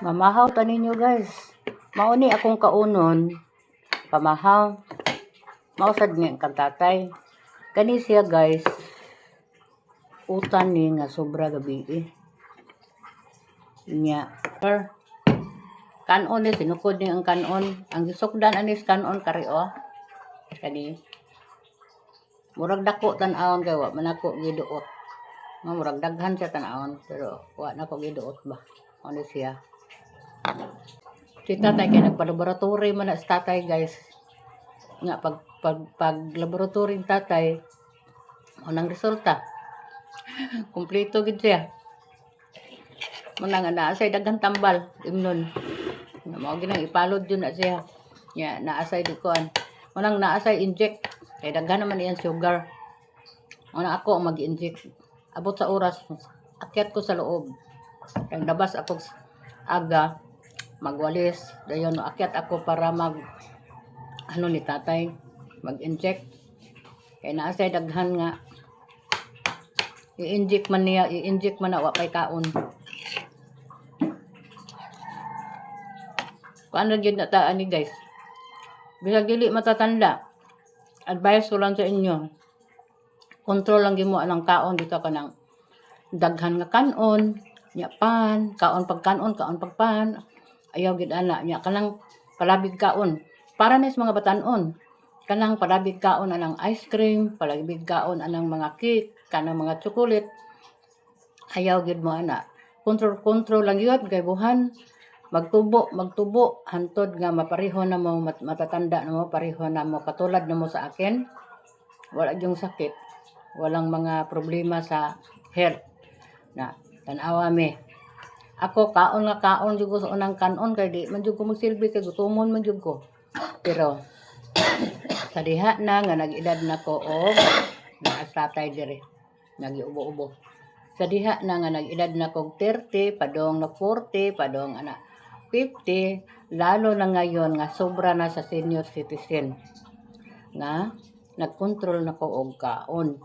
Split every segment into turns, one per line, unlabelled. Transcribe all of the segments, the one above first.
Mamahaw ta ninyo guys. Mauni akong kaunon. Pamahaw. Mausad nga ang kantatay. Kani siya guys. Utan ni nga sobra gabi Nya. Kanon ni sinukod ni ang kanon. Ang gisukdan anis kanon kario. Kani. Murag dako tan-awon kay wa man ako giduot. Murag daghan siya tan-awon pero wa na ko giduot ba. Ano siya? Si tatay kay nagpa-laboratory man na sa tatay guys. Nga pag laboratory tatay unang resulta. Kumpleto gid siya. Manang naa say daghang tambal imnon. Mao ginang ipalod yun na siya. Nya naasay di kuan. Manang naasay inject. Kay daghan naman iyan sugar. Una ako mag-inject. Abot sa oras akyat ko sa loob. Kay labas ako aga magwalis. Dayon akyat ako para ano ni tatay mag-inject. Kay naasay daghan nga i-inject man na wa pay kaon. Kuan ra gyud na ta ani guys. Bisag dili matatanda. Advice ko lang sa inyo. Control lang gimo anang kaon dito kanang daghan nga kanon, nya pan, kaon pagpan. Ayaw gid ana nya kanang palabig kaon. Para nes mga batan-on. Kanang palabig kaon anang ice cream, palabig kaon anang mga cake, kanang mga chocolate. Ayaw gid mo ana. Control lang gyud kay buhan magtubo hantod nga mapareho na mo matatanda na mo pareho na mo katulad na mo sa akin. Wala yung sakit, walang mga problema sa health na tan-awa mi. Ako kaon jud ko sa unang kanon kay di man jud ko magsilbi kay gutomon man jud ko. Pero sa diha na nga nag-edad na ko og naasatay dire nagiubo-ubo. Sa diha na nga nag-edad na kog 30 padong na 40 padong ana 50 lalo na ngayon nga sobra na sa senior citizen nga nagkontrol na ko og kaon.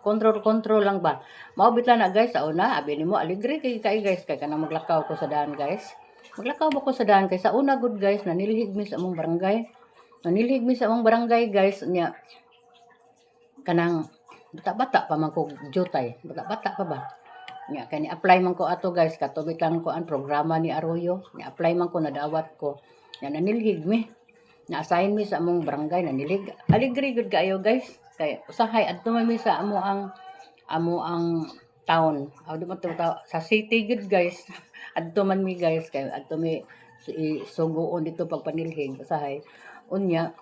Control lang ba? Mao bitan na guys sa una abi nimo aligre kay guys kay kanang maglakaw ko sa daan guys. Maglakaw ba ko sa daan kay sa una good guys nanilhig mi sa among barangay. Nanilhig mi sa among barangay guys nya kanang bata-bata pa man ko jutay. Bata-bata pa ba? Nya kay ni-apply man ko ato guys katubig lang ko ang programa ni Arroyo. Ni-apply man ko nadawat ko. Nya nanilhig mi. Na-assign mi sa among barangay nanilig. Aligre good kayo guys. Kay usahay adto man mi sa amo ang town. Aw di man sa city good guys. Adto man mi guys kay adto mi suguon dito pagpanilhig usahay. Unya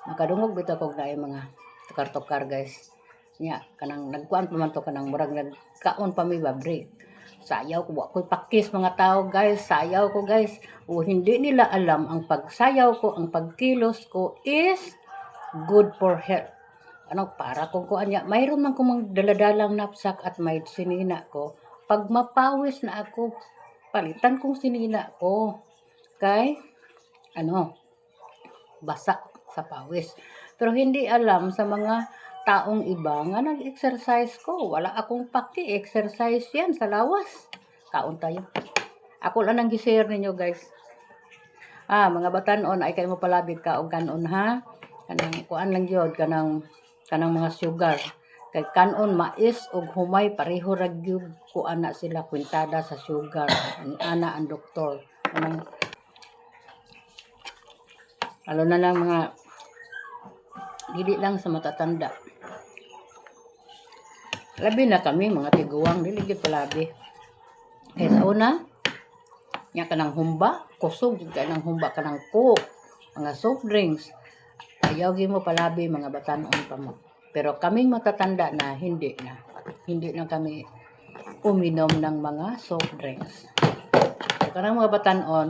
makadungog bitaw kog naay mga tukar-tukar guys. Nya kanang nagkuan pa man to kanang murag nagkaon pa mi ba break. Sayaw ko wa koy pakis mga tao guys, sayaw ko guys. O hindi nila alam ang pagsayaw ko, ang pagkilos ko is good for health. Ano para kung kuan nya mayroon man ko mang daladalang napsak at may sinina ko. Pag mapawis na ako, palitan kong sinina ko. Kay basa sa pawis. Pero hindi alam sa mga taong iba nga nag-exercise ko. Wala akong paki-exercise yan sa lawas. Kaon tayo. Ako lang nang gi-share ninyo guys. Mga batan-on ay kayo mo palabig ka og kanon ha. Kanang kuan lang gyud kanang mga sugar. Kay kanon mais og humay pareho ra gyud kuan na sila kwintada sa sugar. Ana ang doktor. Kanang lalo na lang mga dili lang sa matatanda. Labi na kami mga tiguang dili gyud palabi. Kaya sa una nya kanang humba, kusog kanang humba kanang coke, mga soft drinks. Ayaw gyud mo palabi mga batan-on pa mo. Pero kaming matatanda na hindi na kami uminom ng mga soft drinks. So, kanang mga batan-on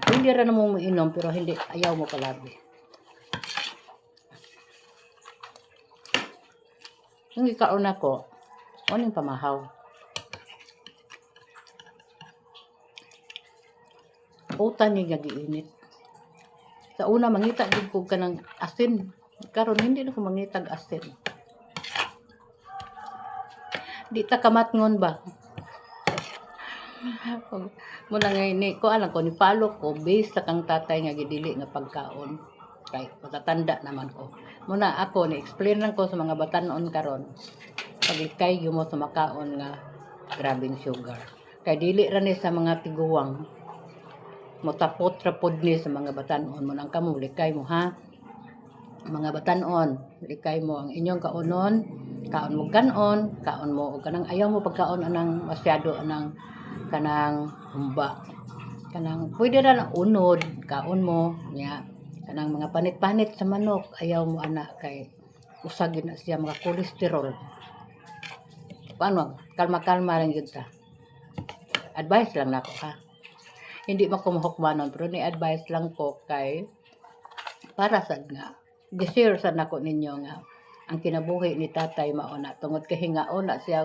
pwede ra na mo inom pero hindi ayaw mo palabi. Yung ikaon ako, ano yung pamahaw? Utan niya giinit. Sa una, mangita din ko ka ng asin. Karon hindi na ko mangitag asin. Di ta kamatngon ba? Muna nga ni ko alam ko ni palo ko base sa kang tatay nga gidili nga pagkaon. Kay matatanda naman ko. Muna ako ni explain lang ko sa mga batanon karon. Paglikay mo sa makaon nga grabing sugar. Kay dili ra ni sa mga tiguwang motapot ra pod ni sa mga batanon mo nang kamo likay mo ha. Mga batanon, likay mo ang inyong kaonon, kaon mo kanon, kaon mo og kanang ayaw mo pagkaon anang masyado anang kanang humba. Kanang pwede ra na unod, kaon mo nya kanang mga panit-panit sa manok, ayaw mo ana kay usag na siya mga kolesterol. Paano? Kalma-kalma lang yun ta. Advice lang nako ha. Hindi man ko mahukmanon pero ni advice lang ko kay para sad nga gi-share sad nako ninyo nga ang kinabuhi ni tatay mao na tungod kay hingaon na siya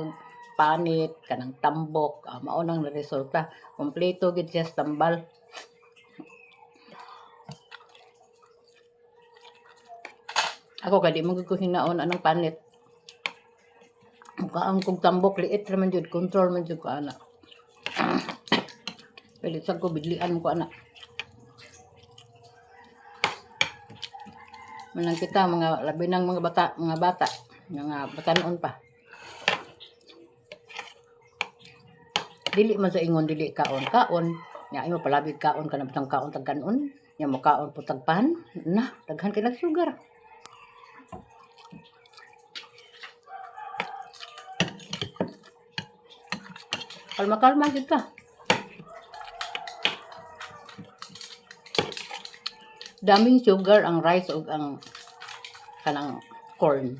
panit kanang tambok mao nang resulta kompleto gid siya sa tambal. Ako kay di man gud ko hinaon anang panit. Kaon kong tambok liit ra man jud control man jud ko ana. Pilit sad ko bidlian ko ana. Manang kita mga labi ng mga bata, mga batanon pa. Dili man sa ingon dili kaon, nya imo palabig kaon kana bitang kaon tag kanon, nya mo kaon po tagpan, na daghan kay sugar. Kalma-kalma gid ka. Daming sugar ang rice ug ang kanang corn.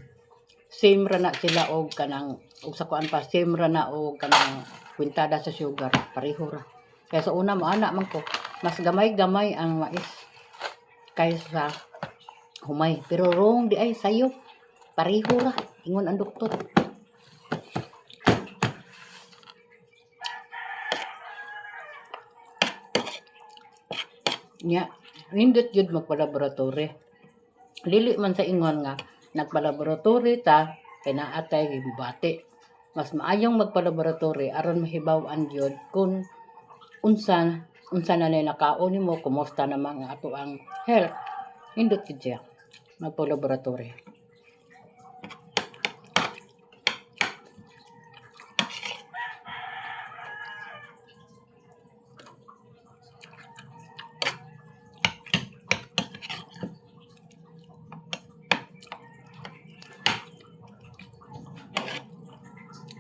Same ra na sila og kanang ug sa kuan pa same ra na og kanang kwintada sa sugar, pareho ra. Kaya sa una mo ana man ko, mas gamay-gamay ang mais kaysa humay. Pero wrong di ay sayo. Pareho ra ingon ang doktor. Nya, nindot yun magpalaboratory. Lili man sa ingon nga, nagpalaboratory ta, kay naatay gibati. Mas maayong magpalaboratory aron mahibaw-an yun kung unsa na nakaon nimo, kumusta naman ang ato ang health. Nindot yun siya, magpalaboratory.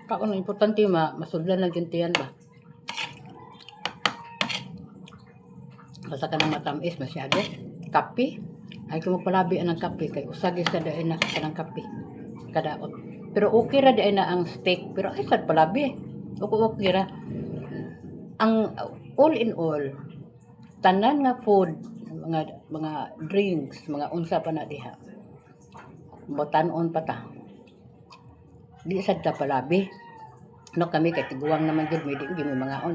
Kaon ang importante masudlan lang gintiyan ba. Basta ka nang matamis masyado. Kape. Ay kung magpalabi ang kape kay usagi sa daay na kanang kape. Kadaot. Pero okay ra daay na ang steak. Pero ay sad palabi. Okay ra. Ang all in all, tanan nga food, mga drinks, mga unsa pa na diha. Botanon pa ta. Di sad ta palabi. No kami kay tiguang naman jud may di gyud mga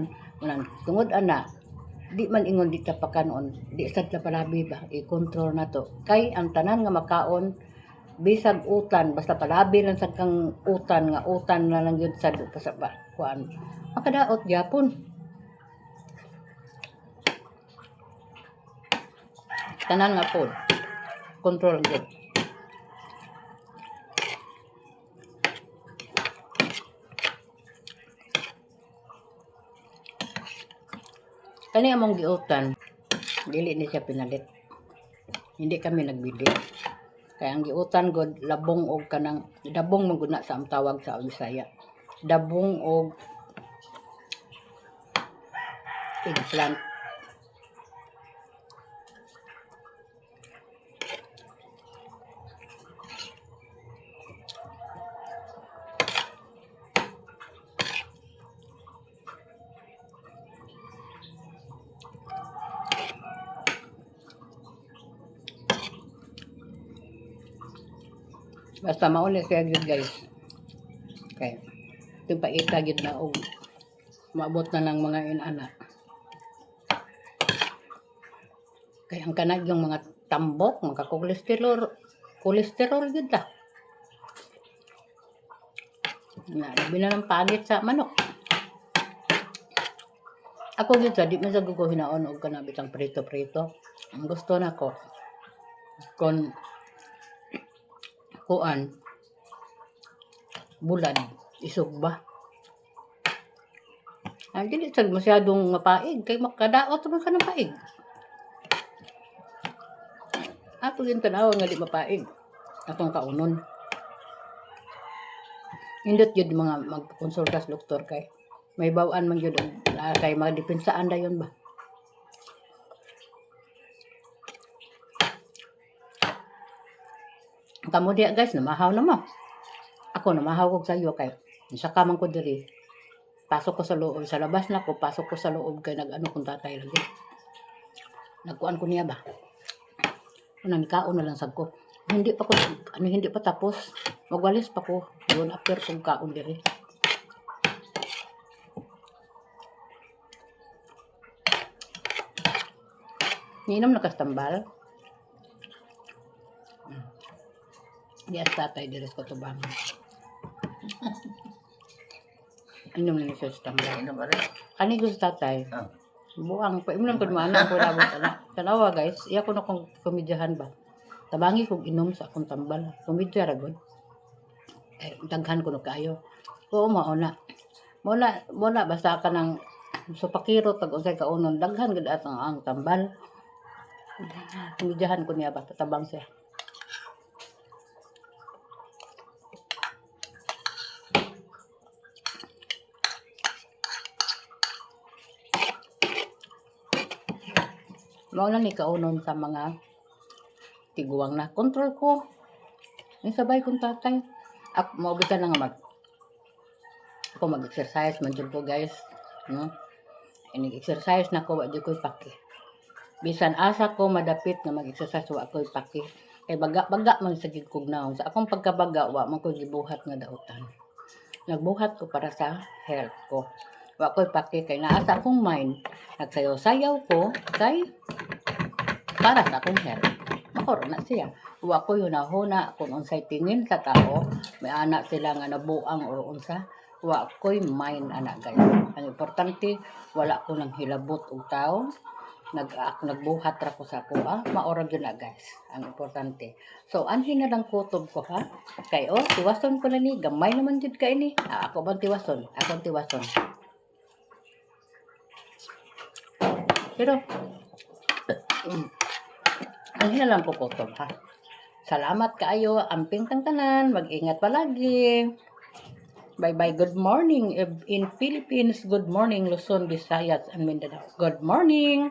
unang tungod ana di man ingon di ta pakanon di sad ta palabi ba i-control na to kay ang tanan nga makaon bisag utan basta palabi lang sad kang utan nga utan na lang jud sad pa sa kuan makadaot gyapon tanan nga food control jud. Kani among giutan, dili ni siya pinalit. Hindi kami nagbili. Kaya ang giutan god labong og kanang dabong man gud na sa tawag sa Bisaya. Dabong og eggplant. Basta mauli siya gyud guys. Okay. Itong paita gyud na og maabot na ng mga inana. Kaya ang kanag yung mga tambok, mga kolesterol gyud ta. Na labi na ng panit sa manok. Ako gid di man sa ko hinaon og kana bitang prito-prito. Ang gusto nako kon kuan bulad isog ba. Ang dili sad masyadong mapaig kay makadaot man ka ng paig. Ato yung tanaw nga di mapaig. Atong kaunon. Indot yun mga magkonsulta sa doktor kay may bawaan man yun kay mga dipensaan dayon ba. Kamo diya guys, namahaw na mo. Ako namahaw ko sa iyo kay sa kamang ko diri. Pasok ko sa loob, sa labas na ko, pasok ko sa loob kay nag-ano kung tatay lagi. Nagkuan ko niya ba. Unang kaon na lang sag ko. Hindi pa tapos. Magwalis pa ko. Doon after kong kaon diri. Niinom na kastambal. Dias tatay diri ko to bang. Inom na siya sa tambal.
Ano ba rin?
Ani ko sa tatay.
Ah.
Buang pa imnon ko man ko labot ana. Tanawa guys, iya ko na kong komedyahan ba. Tabangi kog inom sa akong tambal. Komedya ra gud. Daghan ko no kayo. Oo mao na. Muna basta ka nang supakiro tag unsay kaunon daghan gud at ang tambal. Komedyahan ko niya ba tatabang siya. Mao na ni kaunon sa mga tiguang na control ko. Ang sabay kong tatay. Ako maubitan na nga ako mag-exercise man jud ko guys. No? Ini-exercise na ko wa jud ko'y paki. Bisan asa ko madapit na mag-exercise wa ko'y paki. Kay baga man sa gid kog naong. Sa akong pagkabaga wa man ko gibuhat nga daotan. Nagbuhat ko para sa health ko. Wa ko'y paki kay naa sa akong mind. Nagsayaw-sayaw ko kay para sa akong health. Makoro na siya. Wa ko hunahuna kung unsay tingin sa tao, may anak sila nga nabuang or unsa. Wa ko'y mind ana guys. Ang importante wala ko nang hilabot og tao. Nagbuhat ra ko sa kuha, maora gyud na guys. Ang importante. So anhin na lang kutob ko ha. Kay tiwason ko na ni gamay naman jud kay ni. Ako bang tiwason? Akong tiwason. Pero anhin na lang ko kutob ha. Salamat kaayo, amping kang tanan, mag-ingat palagi. Bye-bye, good morning. In Philippines, good morning. Luzon, Visayas, and Mindanao. Good morning.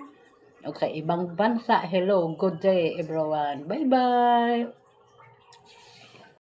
O sa ibang bansa, hello, good day everyone. Bye-bye.